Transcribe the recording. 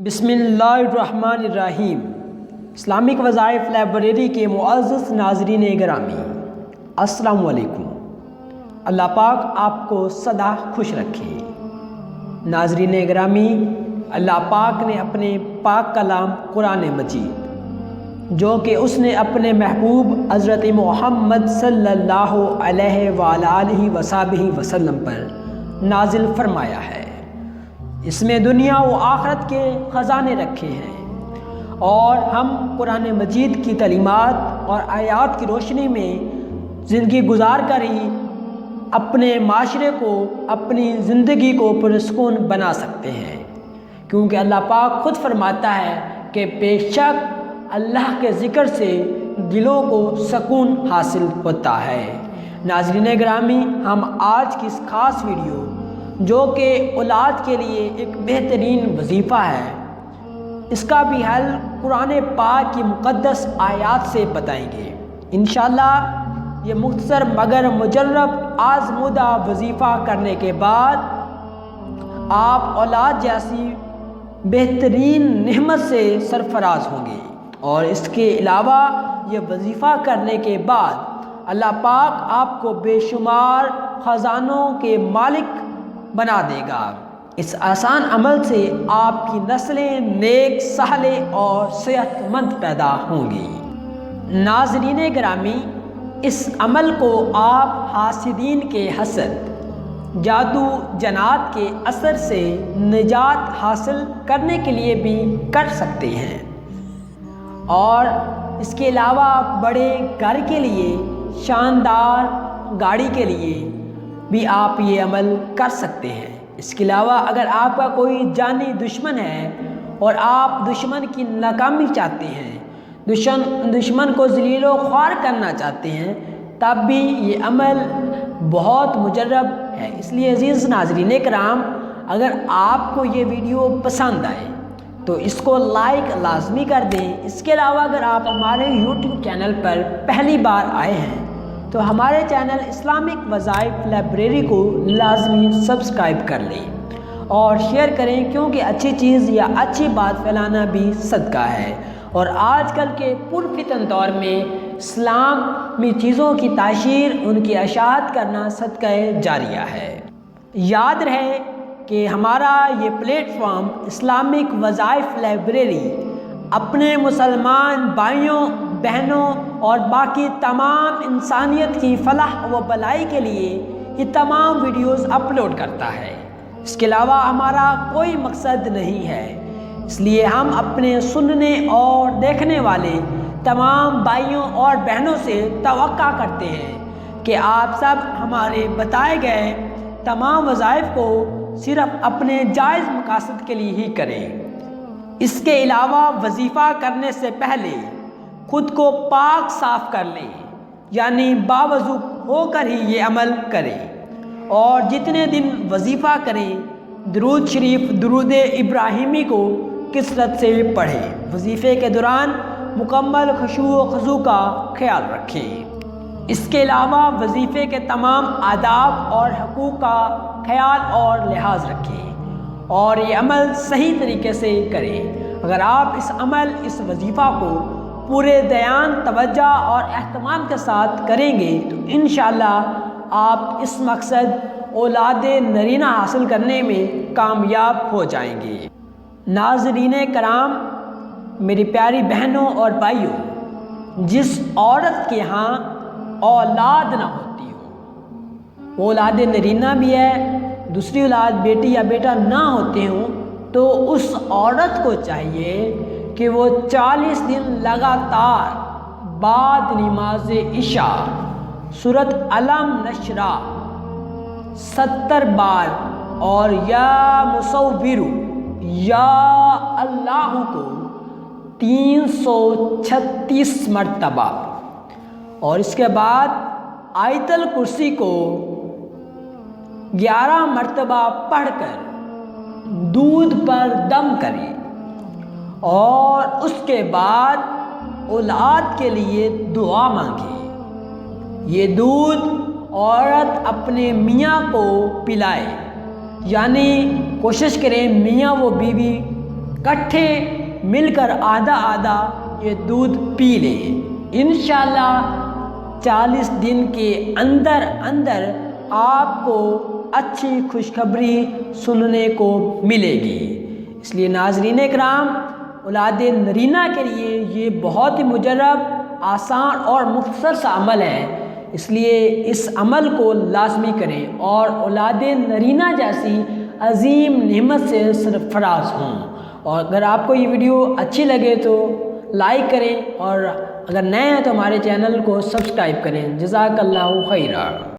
بسم اللہ الرحمن الرحیم۔ اسلامک وظائف لائبریری کے معزز ناظرین گرامی، السلام علیکم۔ اللہ پاک آپ کو سدا خوش رکھے۔ ناظرین گرامی، اللہ پاک نے اپنے پاک کلام قرآن مجید، جو کہ اس نے اپنے محبوب حضرت محمد صلی اللہ علیہ وآلہ وصحبہ وسلم پر نازل فرمایا ہے، اس میں دنیا و آخرت کے خزانے رکھے ہیں، اور ہم قرآن مجید کی تعلیمات اور آیات کی روشنی میں زندگی گزار کر ہی اپنے معاشرے کو، اپنی زندگی کو پرسکون بنا سکتے ہیں، کیونکہ اللہ پاک خود فرماتا ہے کہ بے شک اللہ کے ذکر سے دلوں کو سکون حاصل ہوتا ہے۔ ناظرین گرامی، ہم آج کی اس خاص ویڈیو، جو کہ اولاد کے لیے ایک بہترین وظیفہ ہے، اس کا بھی حل قرآن پاک کی مقدس آیات سے بتائیں گے۔ انشاءاللہ یہ مختصر مگر مجرب آزمودہ وظیفہ کرنے کے بعد آپ اولاد جیسی بہترین نعمت سے سرفراز ہوں گے، اور اس کے علاوہ یہ وظیفہ کرنے کے بعد اللہ پاک آپ کو بے شمار خزانوں کے مالک بنا دے گا۔ اس آسان عمل سے آپ کی نسلیں نیک، صالح اور صحت مند پیدا ہوں گی۔ ناظرین گرامی، اس عمل کو آپ حاسدین کے حسد، جادو جنات کے اثر سے نجات حاصل کرنے کے لیے بھی کر سکتے ہیں، اور اس کے علاوہ بڑے گھر کے لیے، شاندار گاڑی کے لیے بھی آپ یہ عمل کر سکتے ہیں۔ اس کے علاوہ اگر آپ کا کوئی جانی دشمن ہے اور آپ دشمن کی ناکامی چاہتے ہیں، دشمن کو ذلیل و خوار کرنا چاہتے ہیں، تب بھی یہ عمل بہت مجرب ہے۔ اس لیے عزیز ناظرین کرام، اگر آپ کو یہ ویڈیو پسند آئے تو اس کو لائک لازمی کر دیں۔ اس کے علاوہ اگر آپ ہمارے یوٹیوب چینل پر پہلی بار آئے ہیں تو ہمارے چینل اسلامک وظائف لائبریری کو لازمی سبسکرائب کر لیں اور شیئر کریں، کیونکہ اچھی چیز یا اچھی بات پھیلانا بھی صدقہ ہے، اور آج کل کے پرفتن دور میں اسلامی چیزوں کی تعشیر، ان کی اشاعت کرنا صدقہ جاریہ ہے۔ یاد رہے کہ ہمارا یہ پلیٹ فارم اسلامک وظائف لائبریری اپنے مسلمان بھائیوں، بہنوں اور باقی تمام انسانیت کی فلاح و بھلائی کے لیے یہ تمام ویڈیوز اپلوڈ کرتا ہے۔ اس کے علاوہ ہمارا کوئی مقصد نہیں ہے، اس لیے ہم اپنے سننے اور دیکھنے والے تمام بھائیوں اور بہنوں سے توقع کرتے ہیں کہ آپ سب ہمارے بتائے گئے تمام وظائف کو صرف اپنے جائز مقاصد کے لیے ہی کریں۔ اس کے علاوہ وظیفہ کرنے سے پہلے خود کو پاک صاف کر لیں، یعنی باوضو ہو کر ہی یہ عمل کریں، اور جتنے دن وظیفہ کریں درود شریف، درود ابراہیمی کو کثرت سے پڑھیں۔ وظیفے کے دوران مکمل خشوع و خضوع کا خیال رکھیں۔ اس کے علاوہ وظیفے کے تمام آداب اور حقوق کا خیال اور لحاظ رکھیں، اور یہ عمل صحیح طریقے سے کریں۔ اگر آپ اس وظیفہ کو پورے دھیان، توجہ اور اہتمام کے ساتھ کریں گے تو انشاءاللہ آپ اس مقصد اولاد نرینہ حاصل کرنے میں کامیاب ہو جائیں گے۔ ناظرین کرام، میری پیاری بہنوں اور بھائیوں، جس عورت کے ہاں اولاد نہ ہوتی ہو، وہ اولاد نرینہ بھی ہے، دوسری اولاد بیٹی یا بیٹا نہ ہوتے ہوں، تو اس عورت کو چاہیے کہ وہ 40 دن لگاتار بعد نماز عشاء سورۃ علم نشرہ 70 بار اور یا مصور یا اللہ کو 336 مرتبہ، اور اس کے بعد آیت الکرسی کو 11 مرتبہ پڑھ کر دودھ پر دم کریں، اور اس کے بعد اولاد کے لیے دعا مانگے۔ یہ دودھ عورت اپنے میاں کو پلائے، یعنی کوشش کریں میاں و بیوی کٹھے مل کر آدھا آدھا یہ دودھ پی لیں، انشاءاللہ 40 دن کے اندر اندر آپ کو اچھی خوشخبری سننے کو ملے گی۔ اس لیے ناظرین اکرام، اولاد نرینہ کے لیے یہ بہت ہی مجرب، آسان اور مختصر سا عمل ہے، اس لیے اس عمل کو لازمی کریں اور اولاد نرینہ جیسی عظیم نعمت سے سرفراز ہوں۔ اور اگر آپ کو یہ ویڈیو اچھی لگے تو لائک کریں، اور اگر نئے ہیں تو ہمارے چینل کو سبسکرائب کریں۔ جزاک اللہ خیرہ۔